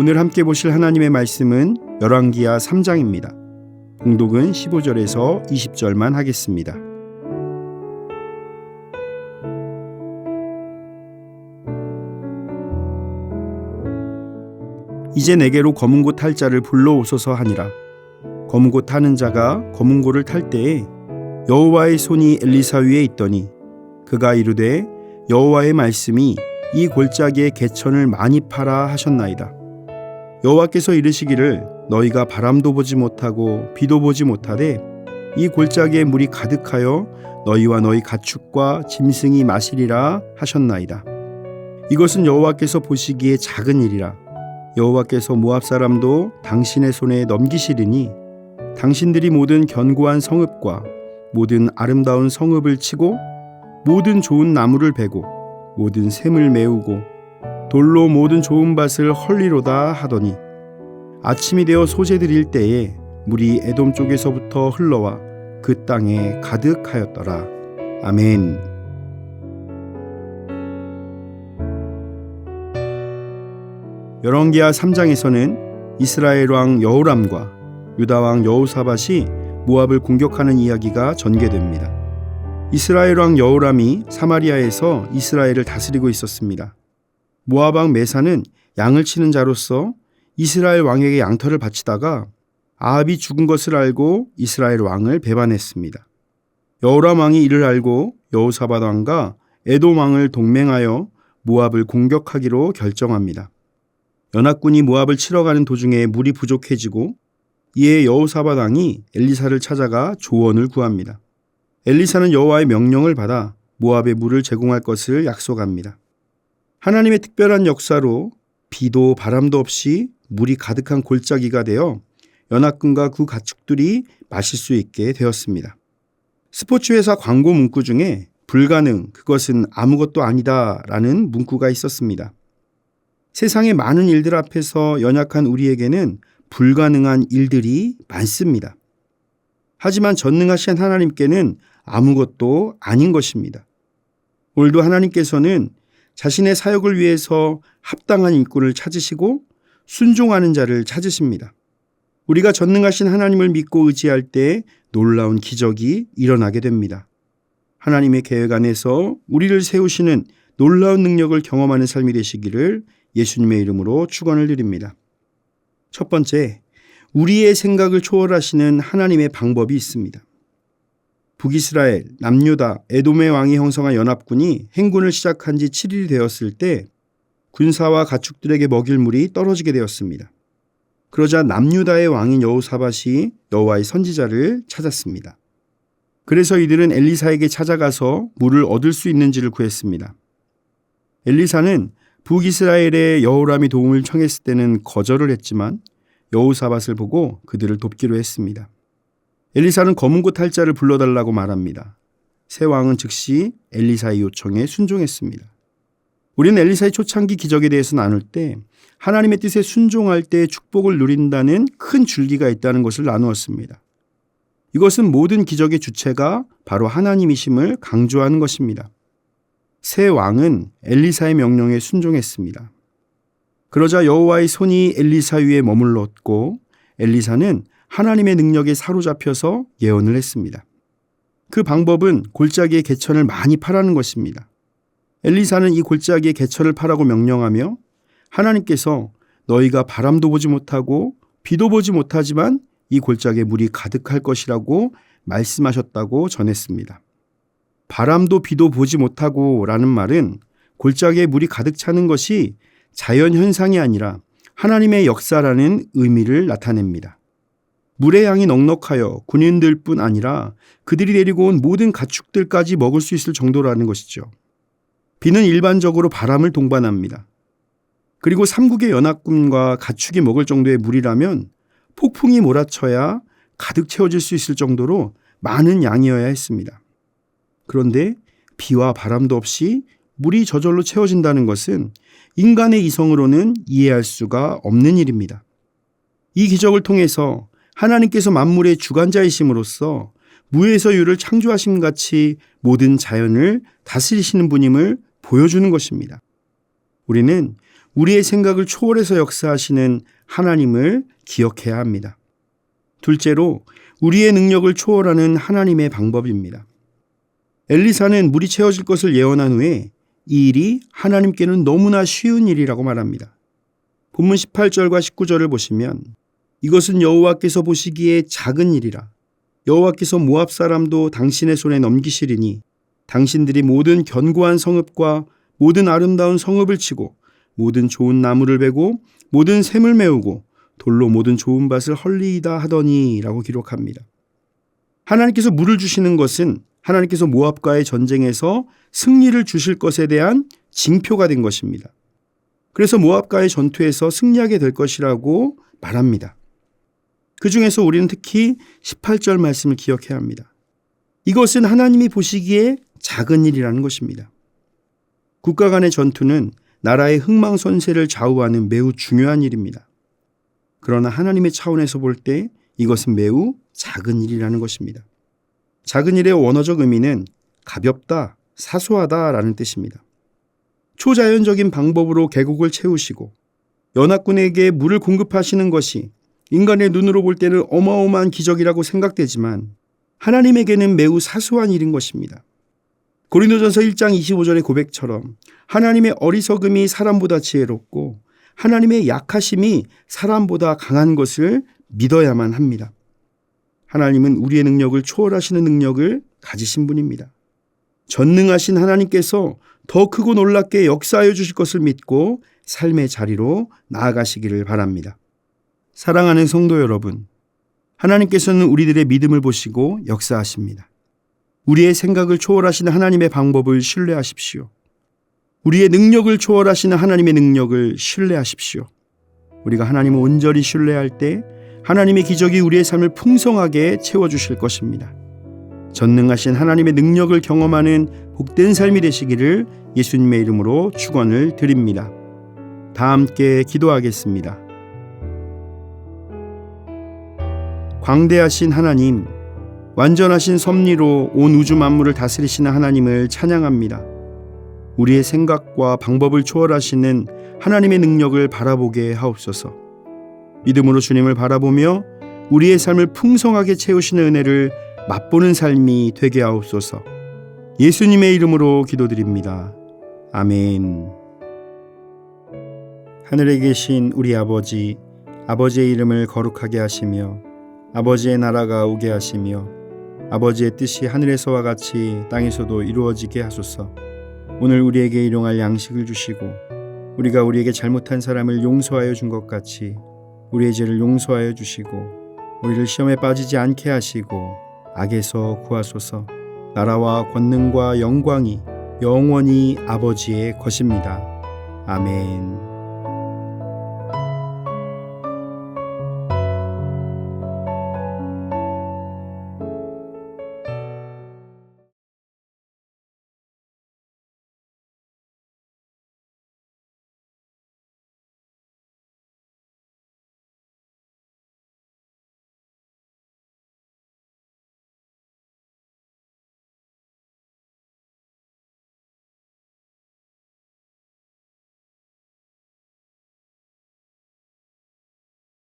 오늘 함께 보실 하나님의 말씀은 열왕기하 3장입니다. 봉독은 15절에서 20절만 하겠습니다. 이제 내게로 검은고 탈 자를 불러오소서 하니라. 검은고 타는 자가 검은고를 탈 때에 여호와의 손이 엘리사 위에 있더니 그가 이르되 여호와의 말씀이 이 골짜기에 개천을 많이 파라 하셨나이다. 여호와께서 이르시기를 너희가 바람도 보지 못하고 비도 보지 못하되 이 골짜기에 물이 가득하여 너희와 너희 가축과 짐승이 마시리라 하셨나이다. 이것은 여호와께서 보시기에 작은 일이라. 여호와께서 모압 사람도 당신의 손에 넘기시리니 당신들이 모든 견고한 성읍과 모든 아름다운 성읍을 치고 모든 좋은 나무를 베고 모든 샘을 메우고 돌로 모든 좋은 밭을 헐리로다 하더니 아침이 되어 소재 드릴 때에 물이 에돔 쪽에서부터 흘러와 그 땅에 가득하였더라. 아멘. 열왕기하 3장에서는 이스라엘 왕 여호람과 유다 왕 여호사밧이 모압을 공격하는 이야기가 전개됩니다. 이스라엘 왕 여호람이 사마리아에서 이스라엘을 다스리고 있었습니다. 모압 왕 메사는 양을 치는 자로서 이스라엘 왕에게 양털을 바치다가 아합이 죽은 것을 알고 이스라엘 왕을 배반했습니다. 여호람 왕이 이를 알고 여호사밧 왕과 에돔 왕을 동맹하여 모압을 공격하기로 결정합니다. 연합군이 모압을 치러 가는 도중에 물이 부족해지고 이에 여호사밧 왕이 엘리사를 찾아가 조언을 구합니다. 엘리사는 여호와의 명령을 받아 모압에 물을 제공할 것을 약속합니다. 하나님의 특별한 역사로 비도 바람도 없이 물이 가득한 골짜기가 되어 연합군과 그 가축들이 마실 수 있게 되었습니다. 스포츠회사 광고 문구 중에 불가능, 그것은 아무것도 아니다 라는 문구가 있었습니다. 세상의 많은 일들 앞에서 연약한 우리에게는 불가능한 일들이 많습니다. 하지만 전능하신 하나님께는 아무것도 아닌 것입니다. 오늘도 하나님께서는 자신의 사역을 위해서 합당한 일꾼을 찾으시고 순종하는 자를 찾으십니다. 우리가 전능하신 하나님을 믿고 의지할 때 놀라운 기적이 일어나게 됩니다. 하나님의 계획 안에서 우리를 세우시는 놀라운 능력을 경험하는 삶이 되시기를 예수님의 이름으로 축원을 드립니다. 첫 번째, 우리의 생각을 초월하시는 하나님의 방법이 있습니다. 북이스라엘, 남유다, 에돔의 왕이 형성한 연합군이 행군을 시작한 지 7일이 되었을 때 군사와 가축들에게 먹일 물이 떨어지게 되었습니다. 그러자 남유다의 왕인 여호사밧이 여호와의 선지자를 찾았습니다. 그래서 이들은 엘리사에게 찾아가서 물을 얻을 수 있는지를 구했습니다. 엘리사는 북이스라엘의 여호람이 도움을 청했을 때는 거절을 했지만 여호사밧을 보고 그들을 돕기로 했습니다. 엘리사는 검은고 탈 자를 불러달라고 말합니다. 새 왕은 즉시 엘리사의 요청에 순종했습니다. 우리는 엘리사의 초창기 기적에 대해서 나눌 때 하나님의 뜻에 순종할 때 축복을 누린다는 큰 줄기가 있다는 것을 나누었습니다. 이것은 모든 기적의 주체가 바로 하나님이심을 강조하는 것입니다. 새 왕은 엘리사의 명령에 순종했습니다. 그러자 여호와의 손이 엘리사 위에 머물렀고 엘리사는 하나님의 능력에 사로잡혀서 예언을 했습니다. 그 방법은 골짜기의 개천을 많이 파라는 것입니다. 엘리사는 이 골짜기의 개천을 파라고 명령하며 하나님께서 너희가 바람도 보지 못하고 비도 보지 못하지만 이 골짜기에 물이 가득할 것이라고 말씀하셨다고 전했습니다. 바람도 비도 보지 못하고 라는 말은 골짜기에 물이 가득 차는 것이 자연 현상이 아니라 하나님의 역사라는 의미를 나타냅니다. 물의 양이 넉넉하여 군인들뿐 아니라 그들이 데리고 온 모든 가축들까지 먹을 수 있을 정도라는 것이죠. 비는 일반적으로 바람을 동반합니다. 그리고 삼국의 연합군과 가축이 먹을 정도의 물이라면 폭풍이 몰아쳐야 가득 채워질 수 있을 정도로 많은 양이어야 했습니다. 그런데 비와 바람도 없이 물이 저절로 채워진다는 것은 인간의 이성으로는 이해할 수가 없는 일입니다. 이 기적을 통해서 하나님께서 만물의 주관자이심으로써 무에서 유를 창조하심 같이 모든 자연을 다스리시는 분임을 보여주는 것입니다. 우리는 우리의 생각을 초월해서 역사하시는 하나님을 기억해야 합니다. 둘째로 우리의 능력을 초월하는 하나님의 방법입니다. 엘리사는 물이 채워질 것을 예언한 후에 이 일이 하나님께는 너무나 쉬운 일이라고 말합니다. 본문 18절과 19절을 보시면 이것은 여호와께서 보시기에 작은 일이라 여호와께서 모압 사람도 당신의 손에 넘기시리니 당신들이 모든 견고한 성읍과 모든 아름다운 성읍을 치고 모든 좋은 나무를 베고 모든 샘을 메우고 돌로 모든 좋은 밭을 헐리이다 하더니 라고 기록합니다. 하나님께서 물을 주시는 것은 하나님께서 모압과의 전쟁에서 승리를 주실 것에 대한 징표가 된 것입니다. 그래서 모압과의 전투에서 승리하게 될 것이라고 말합니다. 그 중에서 우리는 특히 18절 말씀을 기억해야 합니다. 이것은 하나님이 보시기에 작은 일이라는 것입니다. 국가 간의 전투는 나라의 흥망선쇠를 좌우하는 매우 중요한 일입니다. 그러나 하나님의 차원에서 볼 때 이것은 매우 작은 일이라는 것입니다. 작은 일의 원어적 의미는 가볍다, 사소하다라는 뜻입니다. 초자연적인 방법으로 계곡을 채우시고 연합군에게 물을 공급하시는 것이 인간의 눈으로 볼 때는 어마어마한 기적이라고 생각되지만 하나님에게는 매우 사소한 일인 것입니다. 고린도전서 1장 25절의 고백처럼 하나님의 어리석음이 사람보다 지혜롭고 하나님의 약하심이 사람보다 강한 것을 믿어야만 합니다. 하나님은 우리의 능력을 초월하시는 능력을 가지신 분입니다. 전능하신 하나님께서 더 크고 놀랍게 역사하여 주실 것을 믿고 삶의 자리로 나아가시기를 바랍니다. 사랑하는 성도 여러분, 하나님께서는 우리들의 믿음을 보시고 역사하십니다. 우리의 생각을 초월하시는 하나님의 방법을 신뢰하십시오. 우리의 능력을 초월하시는 하나님의 능력을 신뢰하십시오. 우리가 하나님을 온전히 신뢰할 때 하나님의 기적이 우리의 삶을 풍성하게 채워주실 것입니다. 전능하신 하나님의 능력을 경험하는 복된 삶이 되시기를 예수님의 이름으로 축원을 드립니다. 다 함께 기도하겠습니다. 광대하신 하나님, 완전하신 섭리로 온 우주 만물을 다스리시는 하나님을 찬양합니다. 우리의 생각과 방법을 초월하시는 하나님의 능력을 바라보게 하옵소서. 믿음으로 주님을 바라보며 우리의 삶을 풍성하게 채우시는 은혜를 맛보는 삶이 되게 하옵소서. 예수님의 이름으로 기도드립니다. 아멘. 하늘에 계신 우리 아버지, 아버지의 이름을 거룩하게 하시며 아버지의 나라가 오게 하시며 아버지의 뜻이 하늘에서와 같이 땅에서도 이루어지게 하소서. 오늘 우리에게 일용할 양식을 주시고 우리가 우리에게 잘못한 사람을 용서하여 준 것 같이 우리의 죄를 용서하여 주시고 우리를 시험에 빠지지 않게 하시고 악에서 구하소서. 나라와 권능과 영광이 영원히 아버지의 것입니다. 아멘.